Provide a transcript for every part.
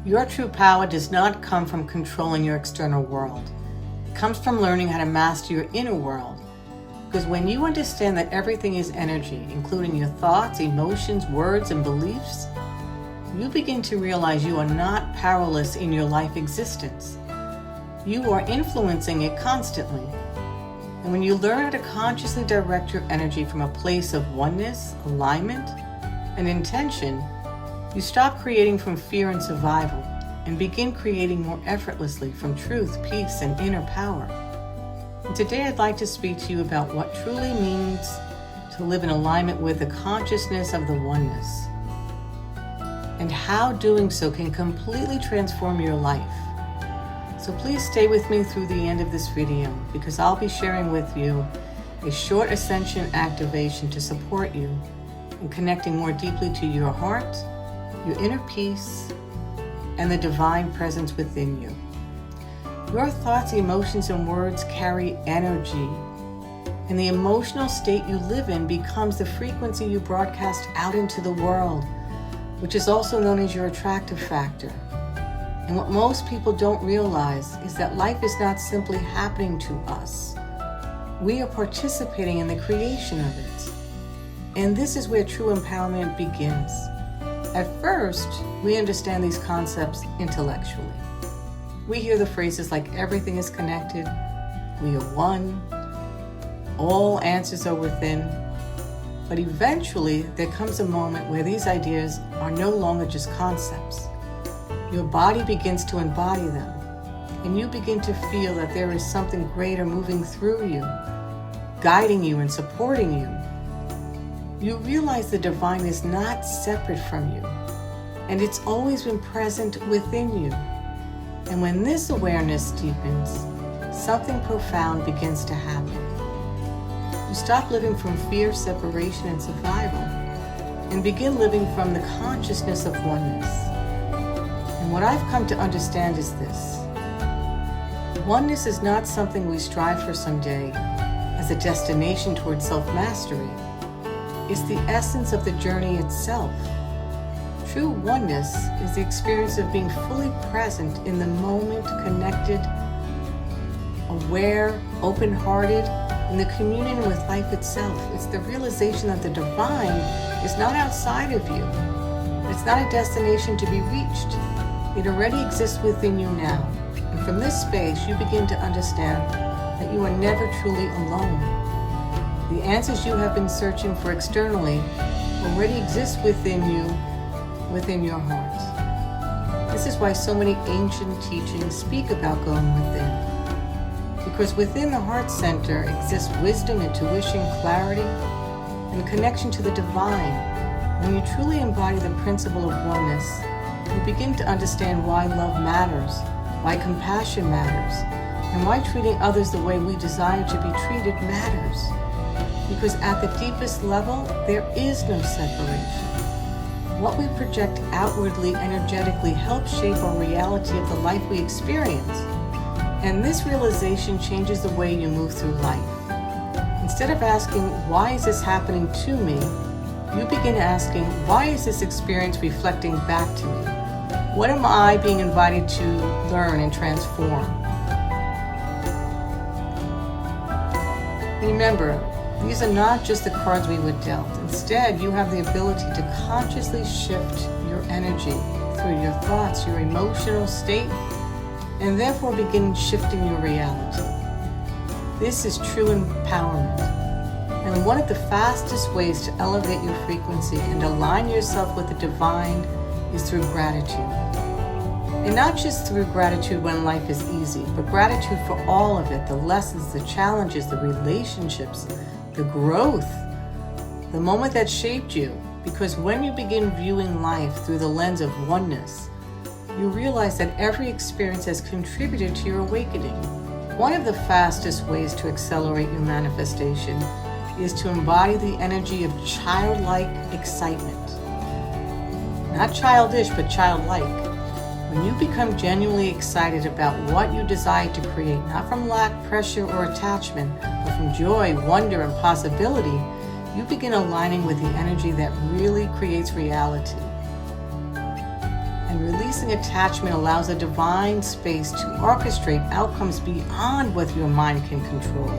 Your true power does not come from controlling your external world. It comes from learning how to master your inner world. Because when you understand that everything is energy, including your thoughts, emotions, words, and beliefs, you begin to realize you are not powerless in your life existence. You are influencing it constantly. And when you learn how to consciously direct your energy from a place of oneness, alignment, and intention, you stop creating from fear and survival and begin creating more effortlessly from truth, peace, and inner power. And today I'd like to speak to you about what truly means to live in alignment with the consciousness of the oneness, and how doing so can completely transform your life. So please stay with me through the end of this video, because I'll be sharing with you a short ascension activation to support you in connecting more deeply to your heart, your inner peace, and the divine presence within you. Your thoughts, emotions, and words carry energy, and the emotional state you live in becomes the frequency you broadcast out into the world, which is also known as your attractive factor. And what most people don't realize is that life is not simply happening to us. We are participating in the creation of it. And this is where true empowerment begins. At first, we understand these concepts intellectually. We hear the phrases like everything is connected, we are one, all answers are within. But eventually, there comes a moment where these ideas are no longer just concepts. Your body begins to embody them, and you begin to feel that there is something greater moving through you, guiding you and supporting you. You realize the divine is not separate from you, and it's always been present within you. And when this awareness deepens, something profound begins to happen. You stop living from fear, separation, and survival, and begin living from the consciousness of oneness. And what I've come to understand is this: oneness is not something we strive for someday as a destination towards self-mastery. It's the essence of the journey itself. True oneness is the experience of being fully present in the moment, connected, aware, open-hearted, in the communion with life itself. It's the realization that the divine is not outside of you. It's not a destination to be reached. It already exists within you now. And from this space, you begin to understand that you are never truly alone. The answers you have been searching for externally already exist within you, within your heart. This is why so many ancient teachings speak about going within. Because within the heart center exists wisdom, intuition, clarity, and connection to the divine. When you truly embody the principle of oneness, you begin to understand why love matters, why compassion matters, and why treating others the way we desire to be treated matters. Because at the deepest level, there is no separation. What we project outwardly, energetically, helps shape our reality of the life we experience. And this realization changes the way you move through life. Instead of asking, why is this happening to me? You begin asking, why is this experience reflecting back to me? What am I being invited to learn and transform? Remember, these are not just the cards we were dealt. Instead, you have the ability to consciously shift your energy through your thoughts, your emotional state, and therefore begin shifting your reality. This is true empowerment. And one of the fastest ways to elevate your frequency and align yourself with the divine is through gratitude. And not just through gratitude when life is easy, but gratitude for all of it, the lessons, the challenges, the relationships, the growth, the moment that shaped you. Because when you begin viewing life through the lens of oneness, you realize that every experience has contributed to your awakening. One of the fastest ways to accelerate your manifestation is to embody the energy of childlike excitement. Not childish, but childlike. When you become genuinely excited about what you desire to create, not from lack, pressure, or attachment, but from joy, wonder, and possibility, you begin aligning with the energy that really creates reality. And releasing attachment allows a divine space to orchestrate outcomes beyond what your mind can control.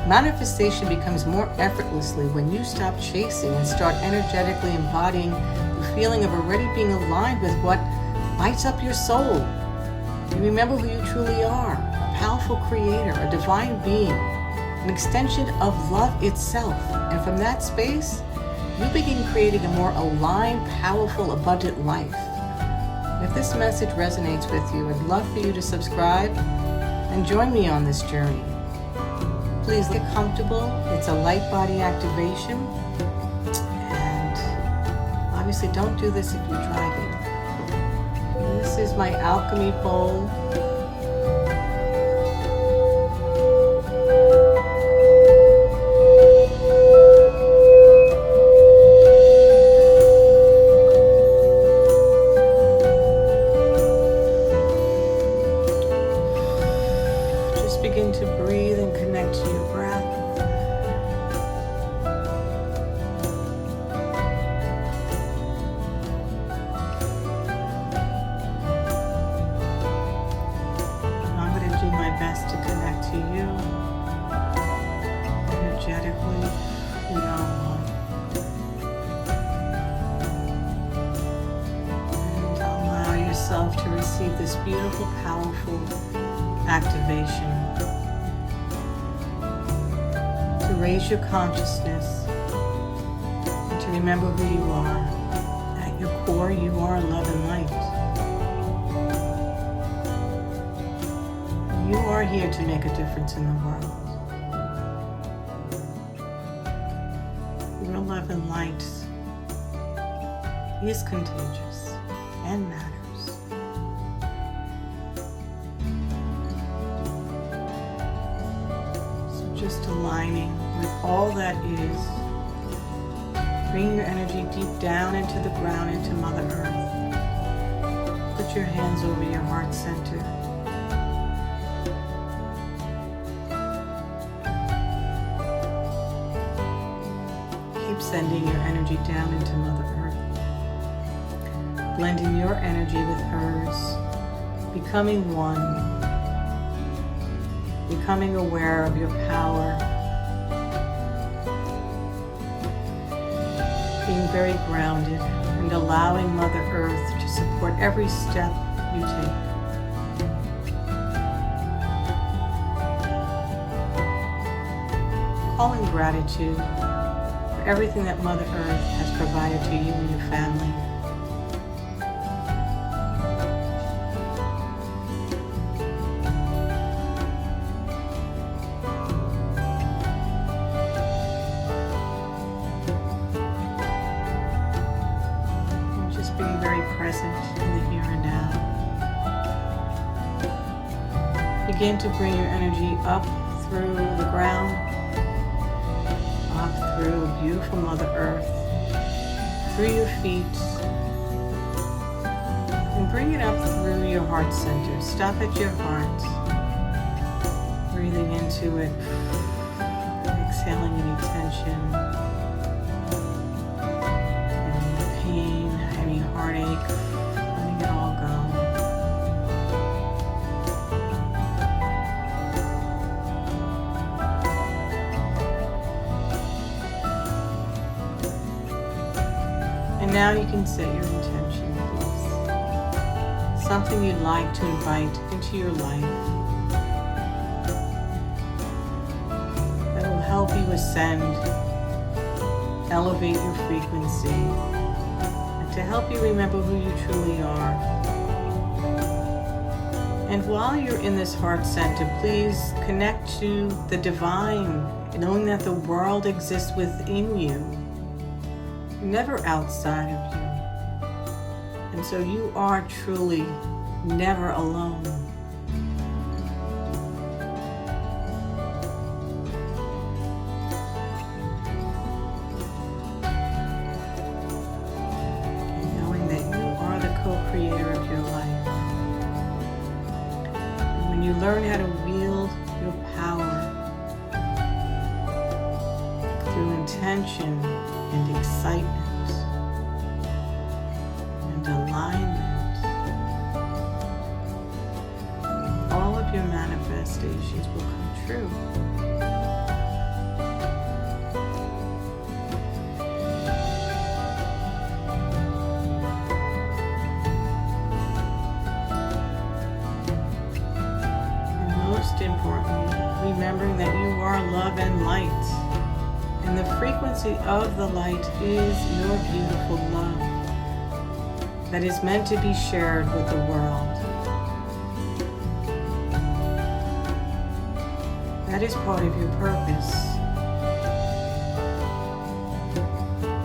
Manifestation becomes more effortlessly when you stop chasing and start energetically embodying the feeling of already being aligned with what lights up your soul. You remember who you truly are, a powerful creator, a divine being, an extension of love itself. And from that space, you begin creating a more aligned, powerful, abundant life. If this message resonates with you, I'd love for you to subscribe and join me on this journey. Please get comfortable. It's a light body activation. And obviously don't do this if you're driving. This is my alchemy bowl. Begin to breathe and connect to your breath. I'm going to do my best to connect to you energetically. We are one. And allow yourself to receive this beautiful, powerful activation. Raise your consciousness and to remember who you are. At your core, you are love and light. You are here to make a difference in the world. Your love and light is contagious and matters. Just aligning with all that is. Bring your energy deep down into the ground, into Mother Earth. Put your hands over your heart center. Keep sending your energy down into Mother Earth. Blending your energy with hers. Becoming one. Becoming aware of your power, being very grounded, and allowing Mother Earth to support every step you take. Calling gratitude for everything that Mother Earth has provided to you and your family. Being very present in the here and now. Begin to bring your energy up through the ground, up through beautiful Mother Earth, through your feet, and bring it up through your heart center. Stop at your heart, breathing into it, exhaling any tension, heartache, letting it all go. And now you can set your intention, please. Something you'd like to invite into your life that will help you ascend, elevate your frequency, to help you remember who you truly are. And while you're in this heart center, please connect to the divine, knowing that the world exists within you, never outside of you. And so you are truly never alone. Co-creator of your life. And when you learn how to wield your power through intention and excitement and alignment manifestations will come true. And most importantly, remembering that you are love and light. And the frequency of the light is your beautiful love that is meant to be shared with the world. That is part of your purpose,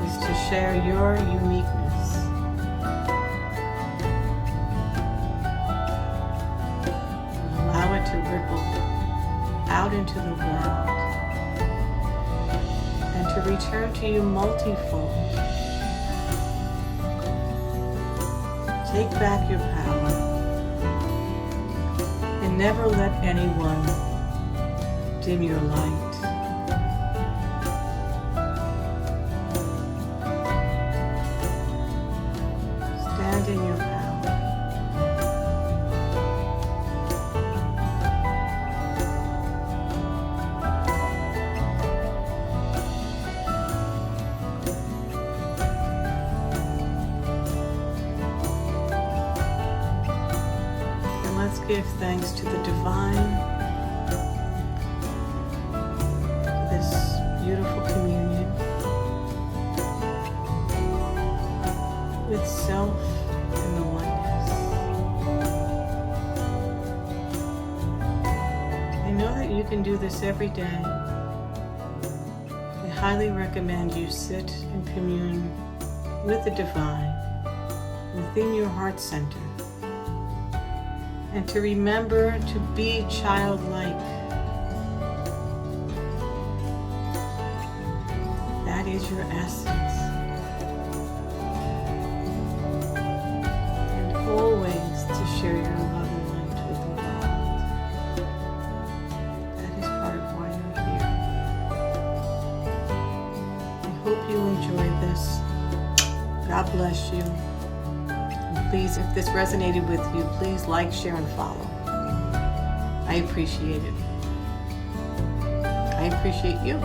is to share your uniqueness. Allow it to ripple out into the world and to return to you multifold. Take back your power and never let anyone dim your light. Stand in your power. And let's give thanks to the divine, beautiful communion with self and the oneness. I know that you can do this every day. I highly recommend you sit and commune with the divine within your heart center, and to remember to be childlike. That is your essence. And always to share your love and light with the world. That is part of why you're here. I hope you enjoyed this. God bless you. And please, if this resonated with you, please like, share, and follow. I appreciate it. I appreciate you.